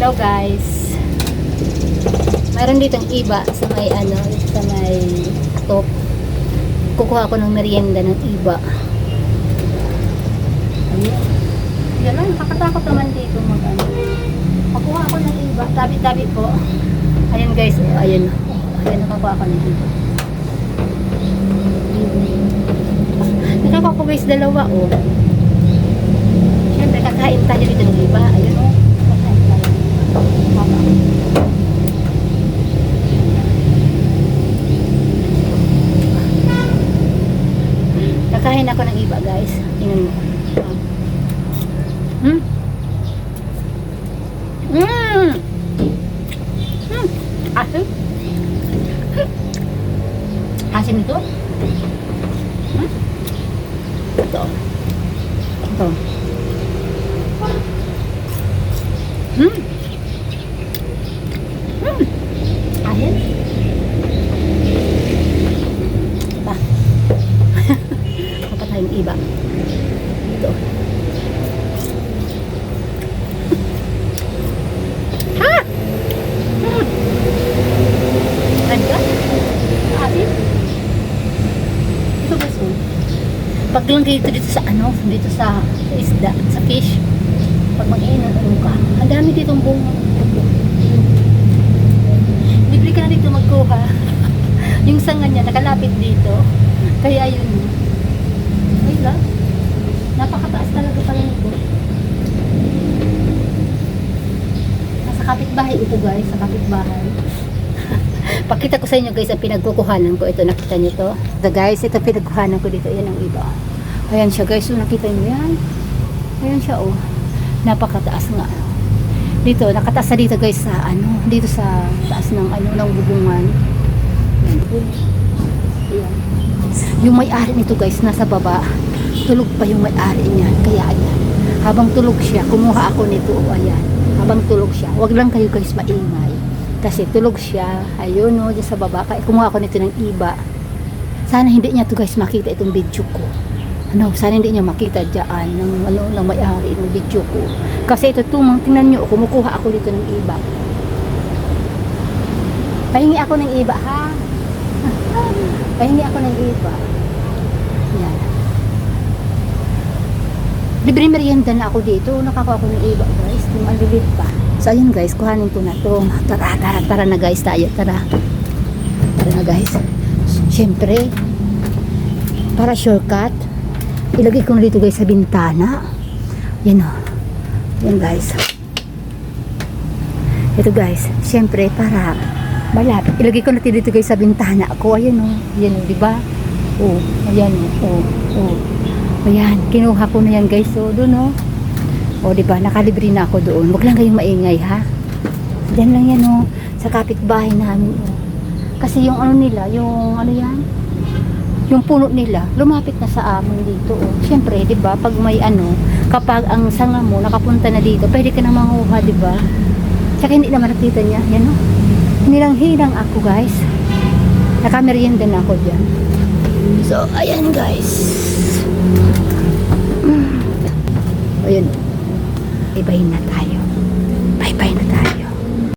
Hello guys. Mayroon ditong iba sa may sa may top. Kukuha ako ng merienda ng iba. Ayun. Yan lang, nakakatakot naman dito Pakuha ako ng iba. Tabi-tabi po. Ayan guys, ayan. Ayan, nakakuha ako ng iba. Nakakuha ko guys, dalawa Siyempre, kakain tayo dito ng iba. Ayun kakain tayo. Kakain ako ng iba guys. Tingnan mo. Asin. Asin ito. Ito. Ito. Asin. Ito. Kapag tayong iba. Ito. Pag lang dito sa isda, sa fish, pag mag-iinan ka, ang dami ditong bunga. Libre ka na dito magkuha. Yung sanga niya nakalapit dito, kaya yun. Ay lang, napakataas talaga pala nito. Nasa kapitbahay ito guys, sa kapitbahay. Pakita ko sa inyo guys ang pinagkukuhanan ko. Ito, nakita nyo to. Ito guys, ito pinagkuhanan ko dito. Ayan ang iba. Ayan siya guys. So, nakita nyo yan. Ayan siya napakataas nga. Dito, nakataas na dito guys sa dito sa taas ng ng bubungan. Ayan. Yung may-ari nito guys, nasa baba. Tulog pa yung may-ari niya. Kaya ayan. Habang tulog siya, kumuha ako nito. Ayan. Habang tulog siya. Wag lang kayo guys maingay. Kasi tulog siya, ayun dyan sa baba. Kaya kumuha ko nito ng iba. Sana hindi niya to guys makita itong video ko. Sana hindi niya makita dyan ng may-ari ng video ko. Kasi ito tingnan nyo, kumukuha ako dito ng iba. Pahingi ako ng iba, ha? Pahingi ako ng iba. Yan. Libre merienda na ako dito. Nakakuha ko ng iba guys. Yung alilit pa. So ayun guys, kuhanin ko na to. Tara na guys tayo. Tara na guys. Siyempre, para shortcut, ilagay ko na dito guys sa bintana. Yan yan guys. Ito guys, siyempre para malapit. Ilagay ko na dito guys sa bintana ako. Ayan yan diba? Ayan ayan, kinuha ko na yan guys. So doon diba, nakalibre na ako doon. Wag lang kayong maingay ha. Diyan lang yan sa kapitbahay namin Kasi yung nila, yung yan, yung puno nila, lumapit na sa amin dito Siyempre, diba, pag may kapag ang sanga mo nakapunta na dito, pwede ka na manguha, diba? Tsaka hindi naman nakita niya, yan Hinang ako guys. Nakamerienda na ako dyan. So, ayan guys. Ayan. Bye-bye na tayo. Bye-bye na tayo.